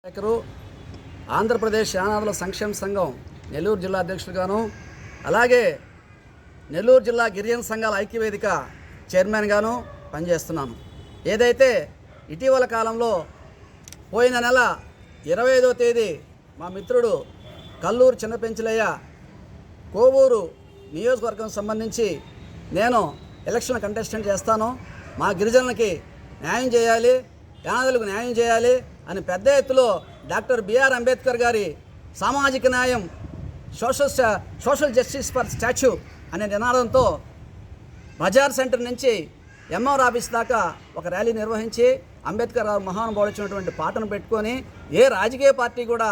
నాయకులు ఆంధ్రప్రదేశ్ యానాదుల సంక్షేమ సంఘం నెల్లూరు జిల్లా అధ్యక్షులుగాను, అలాగే నెల్లూరు జిల్లా గిరిజన సంఘాల ఐక్యవేదిక చైర్మన్గాను పనిచేస్తున్నాను. ఏదైతే ఇటీవల కాలంలో పోయిన నెల 25వ తేదీ మా మిత్రుడు కల్లూరు చిన్నపెంచలయ్య కోవూరు నియోజకవర్గం సంబంధించి నేను ఎలక్షన్ కంటెస్టెంట్ చేస్తాను, మా గిరిజనులకి న్యాయం చేయాలి, యానాదులకు న్యాయం చేయాలి అని పెద్ద ఎత్తులో డాక్టర్ బిఆర్ అంబేద్కర్ గారి సామాజిక న్యాయం సోషల్ జస్టిస్ ఫర్ స్టాచ్యూ అనే నినాదంతో బజార్ సెంటర్ నుంచి ఎంఆర్ ఆఫీస్ దాకా ఒక ర్యాలీ నిర్వహించి అంబేద్కర్ గారు మహానుభావుడు ఇచ్చినటువంటి పాటను పెట్టుకొని ఏ రాజకీయ పార్టీ కూడా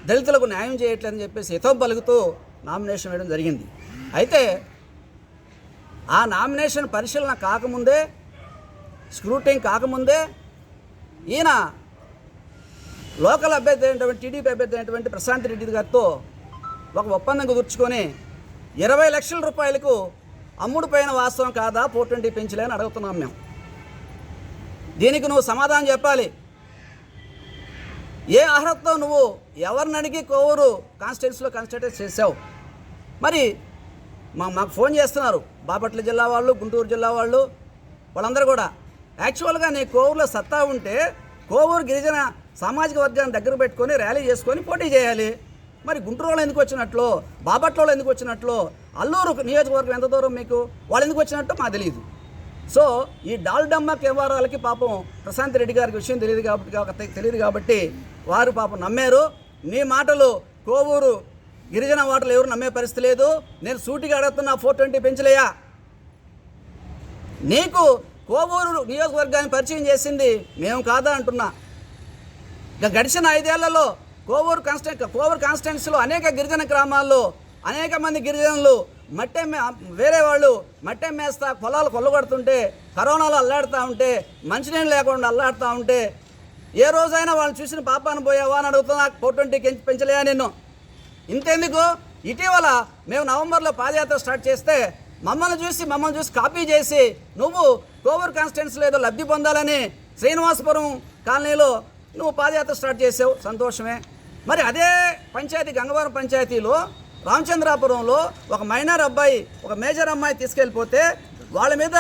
దళితులకు న్యాయం చేయట్లేదని చెప్పేసి హితవు పలుకుతూ నామినేషన్ వేయడం జరిగింది. అయితే ఆ నామినేషన్ పరిశీలన కాకముందే, స్క్రూటింగ్ కాకముందే ఈయన లోకల్ అభ్యర్థి అయినటువంటి టీడీపీ అభ్యర్థి అయినటువంటి ప్రశాంత్ రెడ్డి గారితో ఒక ఒప్పందం కుదుర్చుకొని 20 లక్షల రూపాయలకు అమ్ముడు పైన వాస్తవం కాదా 420 పెంచలే అని అడుగుతున్నాం మేము. దీనికి నువ్వు సమాధానం చెప్పాలి. ఏ అర్హతతో నువ్వు ఎవరిని అడిగి కోవూరు కాన్స్టిట్యూన్సీలో కన్స్టిట్యూట్ చేసావు? మరి మాకు ఫోన్ చేస్తున్నారు బాపట్ల జిల్లా వాళ్ళు, గుంటూరు జిల్లా వాళ్ళు, వాళ్ళందరూ కూడా యాక్చువల్గా నీ కోవూరులో సత్తా ఉంటే కోవూరు గిరిజన సామాజిక వర్గాన్ని దగ్గర పెట్టుకొని ర్యాలీ చేసుకొని పోటీ చేయాలి. మరి గుంటూరులో ఎందుకు వచ్చినట్లు, బాపట్లలో ఎందుకు వచ్చినట్లు, అల్లూరు నియోజకవర్గం ఎంత దూరం మీకు, వాళ్ళు ఎందుకు వచ్చినట్టు మాకు తెలియదు. సో ఈ డాల్డమ్మ వ్యవహారాలకి పాపం ప్రశాంత్ రెడ్డి గారికి విషయం తెలియదు కాబట్టి వారు పాపం నమ్మారు. నీ మాటలు కోవూరు గిరిజన ఓటర్లు ఎవరు నమ్మే పరిస్థితి లేదు. నేను సూటిగా అడుగుతున్నా, 420 పెంచలేయా? నీకు కోవూరు నియోజకవర్గాన్ని పరిచయం చేసింది మేము కాదా అంటున్నా. ఇక గడిచిన 5 ఏళ్లలో కోవూరు కాన్స్టిట్యున్సీలో అనేక గిరిజన గ్రామాల్లో అనేక మంది గిరిజనులు వేరే వాళ్ళు మట్టెమ్మేస్తా పొలాలు కొల్లగొడుతుంటే, కరోనాలో అల్లాడుతూ ఉంటే, మంచినీళ్ళు లేకుండా అల్లాడుతూ ఉంటే ఏ రోజైనా వాళ్ళు చూసిన పాపాను పోయావా అని అడుగుతున్నా. 420 పెంచలేయా నిన్ను? ఇంతెందుకు, ఇటీవల మేము నవంబర్లో పాదయాత్ర స్టార్ట్ చేస్తే మమ్మల్ని చూసి కాపీ చేసి నువ్వు కోవూరు కాన్స్టిట్యున్సీలో ఏదో లబ్ధి పొందాలని శ్రీనివాసపురం కాలనీలో నువ్వు పాదయాత్ర స్టార్ట్ చేసావు, సంతోషమే. మరి అదే పంచాయతీ గంగవరం పంచాయతీలో రామచంద్రాపురంలో ఒక మైనర్ అబ్బాయి ఒక మేజర్ అమ్మాయి తీసుకెళ్ళిపోతే వాళ్ళ మీద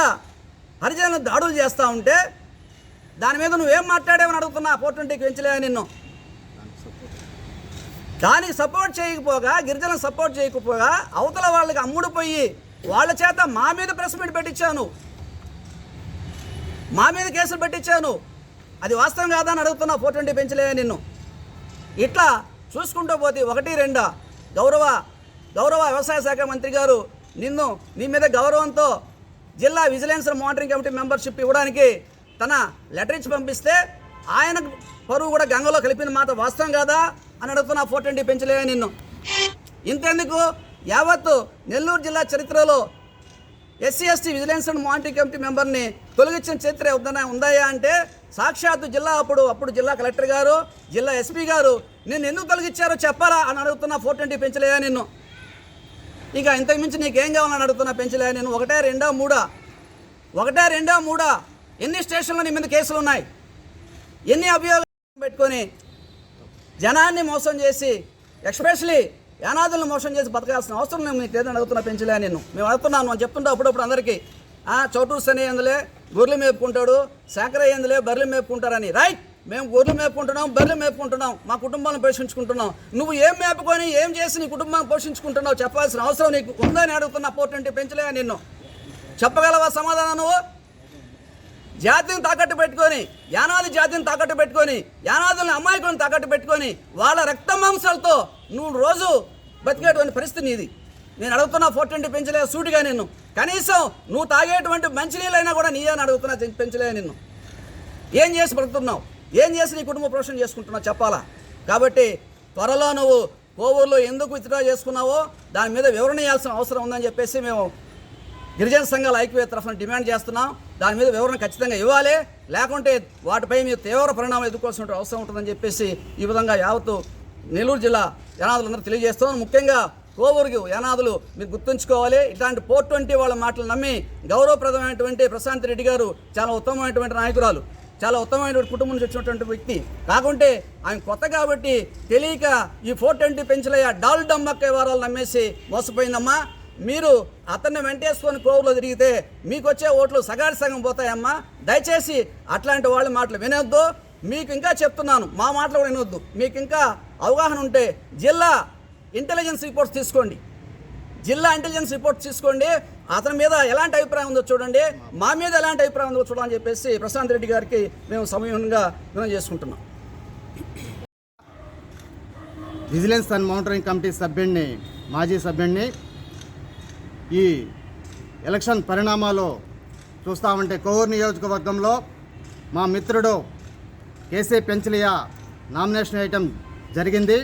హరిజనులు దాడులు చేస్తూ ఉంటే దాని మీద నువ్వేం మాట్లాడావని అడుగుతున్నా. 420 పెంచలేదా నిన్ను? దానికి సపోర్ట్ చేయకపోగా, గిరిజనులకు సపోర్ట్ చేయకపోగా అవతల వాళ్ళకి అమ్ముడుపోయి వాళ్ళ చేత మా మీద ప్రెస్ మీట్ పెట్టించాను, మా మీద కేసులు పెట్టించాను. అది వాస్తవం కాదా అని అడుగుతున్నా. 420 పెంచలేదా నిన్ను? ఇట్లా చూసుకుంటూ పోతే 1-2 గౌరవ వ్యవసాయ శాఖ మంత్రి గారు నీ మీద గౌరవంతో జిల్లా విజిలెన్స్ మానిటరింగ్ కమిటీ మెంబర్షిప్ ఇవ్వడానికి తన లెటర్ ఇచ్చి పంపిస్తే ఆయన పరువు కూడా గంగలో కలిపిన మాట వాస్తవం కాదా అని అడుగుతున్నా. 420 పెంచలేదా నిన్ను? ఇంతెందుకు, యావత్తు నెల్లూరు జిల్లా చరిత్రలో SC/ST vigilance and monitoring committee మెంబర్ని తొలగించిన చరిత్ర ఉందాయా అంటే సాక్షాత్తు అప్పుడు జిల్లా కలెక్టర్ గారు, జిల్లా SP గారు నిన్ను ఎందుకు తొలగించారో చెప్పాలా అని అడుగుతున్నా. 420 పెంచలేదా నిన్ను? ఇక ఇంతకుమించి నీకేం కావాలని అడుగుతున్నా. పెంచలేదా నేను? 1-2-3 ఎన్ని స్టేషన్లో నీ మీద కేసులు ఉన్నాయి? ఎన్ని అభియోగాలు పెట్టుకొని జనాన్ని మోసం చేసి, ఎస్పెషలీ యానాదులను మోసం చేసి బతకాల్సిన అవసరం నేను నీకు ఏదైనా అడుగుతున్నా. పెంచలే నిన్ను? మేము అడుగుతున్నాను అని చెప్తుంటా అప్పుడప్పుడు అందరికీ. చౌటూరు సని ఎందులే గొర్రెలు మేపుకుంటాడు, శాఖరయ్య ఎందులే బర్రెలు మేపుకుంటారని. రైట్, మేము గొర్రెలు మేపుకుంటున్నాం, బర్రెలు మేపుకుంటున్నాం, మా కుటుంబాలను పోషించుకుంటున్నాం. నువ్వు ఏం మేపుకొని ఏం చేసి నీ కుటుంబాన్ని పోషించుకుంటున్నావు చెప్పాల్సిన అవసరం నీకు ఉందని అడుగుతున్నా. 420 పెంచలే నిన్ను? చెప్పగలవా సమాధానం? నువ్వు జాతిని తాకట్టు పెట్టుకొని, యానాది జాతిని తాకట్టు పెట్టుకొని, యానాదులని అమాయకులను తాకట్టు పెట్టుకొని వాళ్ళ రక్త మాంసాలతో నువ్వు రోజు బతికేటువంటి పరిస్థితి నీది. నేను అడుగుతున్నా 420 పెంచలే సూటిగా నిన్ను? కనీసం నువ్వు తాగేటువంటి మంచినీళ్ళైనా కూడా నీయే అని అడుగుతున్నా. పెంచలే నిన్ను? ఏం చేసి బ్రతుకుతున్నావు? ఏం చేసి నీ కుటుంబ పోషణ చేసుకుంటున్నావు చెప్పాలా? కాబట్టి త్వరలో నువ్వు కోవూరులో ఎందుకు విత్డ్రా చేసుకున్నావో దాని మీద వివరణ ఇవ్వాల్సిన అవసరం ఉందని చెప్పేసి మేము గిరిజన సంఘాల ఐక్యవేత్త తరఫున డిమాండ్ చేస్తున్నాం. దాని మీద వివరణ ఖచ్చితంగా ఇవ్వాలి, లేకుంటే వాటిపై మీరు తీవ్ర పరిణామాలు ఎదుర్కోవాల్సిన అవసరం ఉంటుందని చెప్పేసి ఈ విధంగా యావత్తు నెల్లూరు జిల్లా యానాదులందరూ తెలియజేస్తున్నాం. ముఖ్యంగా కోవూరుకి యానాదులు మీరు గుర్తుంచుకోవాలి. ఇట్లాంటి 420 వాళ్ళ మాటలు నమ్మి గౌరవప్రదమైనటువంటి ప్రశాంత్ రెడ్డి గారు చాలా ఉత్తమమైనటువంటి నాయకురాలు. చాలా ఉత్తమమైన కుటుంబం నుంచి వచ్చినటువంటి వ్యక్తి. కాకుంటే ఆయన కొత్త కాబట్టి తెలియక ఈ 420 పెంచులయ్య డాల్డమ్మక్క వ్యవహారాలు నమ్మేసి మోసపోయిందమ్మా. మీరు అతన్ని వెంటేసుకొని కోవులో తిరిగితే మీకు వచ్చే ఓట్లు సగాడి సగం పోతాయమ్మా. దయచేసి అట్లాంటి వాళ్ళ మాటలు వినొద్దు. మీకు ఇంకా చెప్తున్నాను, మా మాటలు కూడా వినొద్దు. మీకు ఇంకా అవగాహన ఉంటే జిల్లా ఇంటెలిజెన్స్ రిపోర్ట్స్ తీసుకోండి, అతని మీద ఎలాంటి అభిప్రాయం ఉందో చూడండి, మా మీద ఎలాంటి అభిప్రాయం ఉందో చూడాలని చెప్పేసి ప్రశాంత్ రెడ్డి గారికి మేము సమయంగా వినయం చేసుకుంటున్నాం. విజిలెన్స్ అండ్ మానిటరింగ్ కమిటీ సభ్యుడిని, మాజీ సభ్యుడిని. ఈ ఎలక్షన్ పరిణామాలు చూస్తామంటే కోవూరు నియోజకవర్గంలో మా మిత్రుడు కేసీ పెంచలియా నామినేషన్ వేయటం జరిగింది.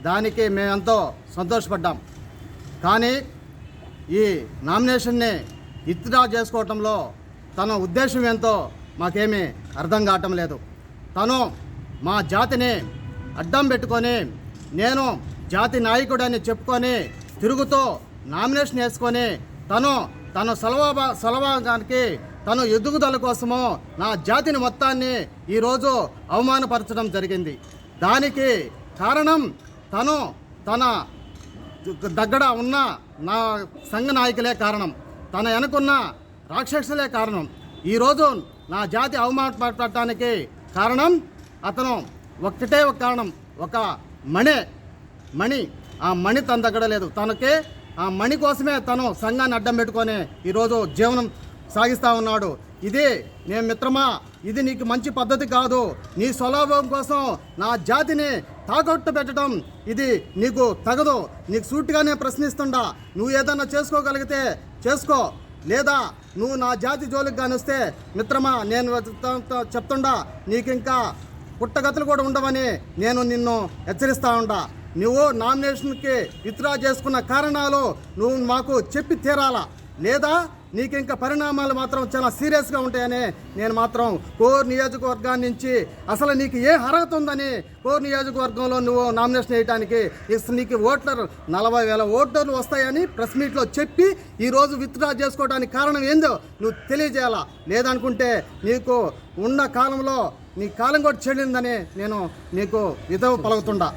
దానికి మేమెంతో సంతోషపడ్డాం. కానీ ఈ నామినేషన్ని విత్డ్రా చేసుకోవటంలో తన ఉద్దేశం ఏంటో మాకేమీ అర్థం కావటం లేదు. తను మా జాతిని అడ్డం పెట్టుకొని నేను జాతి నాయకుడని చెప్పుకొని తిరుగుతూ నామినేషన్ వేసుకొని తన సలవాగానికి తను ఎదుగుదల కోసము నా జాతిని మొత్తాన్ని ఈరోజు అవమానపరచడం జరిగింది. దానికి కారణం తన దగ్గర ఉన్న నా సంఘ నాయకులే కారణం, తన వెనుకున్న రాక్షసులే కారణం. ఈరోజు నా జాతి అవమానపడటానికి కారణం అతను ఒక్కటే ఒక కారణం, ఒక మణి. ఆ మణి తన దగ్గర లేదు. తనకి ఆ మణి కోసమే తను సంఘాన్ని అడ్డం పెట్టుకొని ఈరోజు జీవనం సాగిస్తూ ఉన్నాడు. నేను మిత్రమా, ఇది నీకు మంచి పద్ధతి కాదు. నీ స్వలాభం కోసం నా జాతిని తాకట్టు పెట్టడం ఇది నీకు తగదు. నీకు సూటిగానే ప్రశ్నిస్తుండా. నువ్వు ఏదన్నా చేసుకోగలిగితే చేసుకో, లేదా నువ్వు నా జాతి జోలికి కానీ వస్తే మిత్రమా నేను చెప్తుండా నీకు ఇంకా పుట్టగతులు కూడా ఉండవని నేను నిన్ను హెచ్చరిస్తూ ఉండా. నువ్వు నామినేషన్కి విత్డ్రా చేసుకున్న కారణాలు నువ్వు మాకు చెప్పి తీరాలా, లేదా నీకు ఇంకా పరిణామాలు మాత్రం చాలా సీరియస్గా ఉంటాయని నేను మాత్రం కోర్ నియోజకవర్గాన్ని నుంచి అసలు నీకు ఏ అర్హత ఉందని కోర్ నియోజకవర్గంలో నువ్వు నామినేషన్ వేయడానికి నీకు 40,000 ఓటర్లు వస్తాయని ప్రెస్ మీట్లో చెప్పి ఈరోజు విత్డ్రా చేసుకోవడానికి కారణం ఏందో నువ్వు తెలియజేయాలా. లేదనుకుంటే నీకు ఉన్న కాలంలో నీ కాలం కూడా చెల్లిందని నేను నీకు విధవ పలుకుతుండా.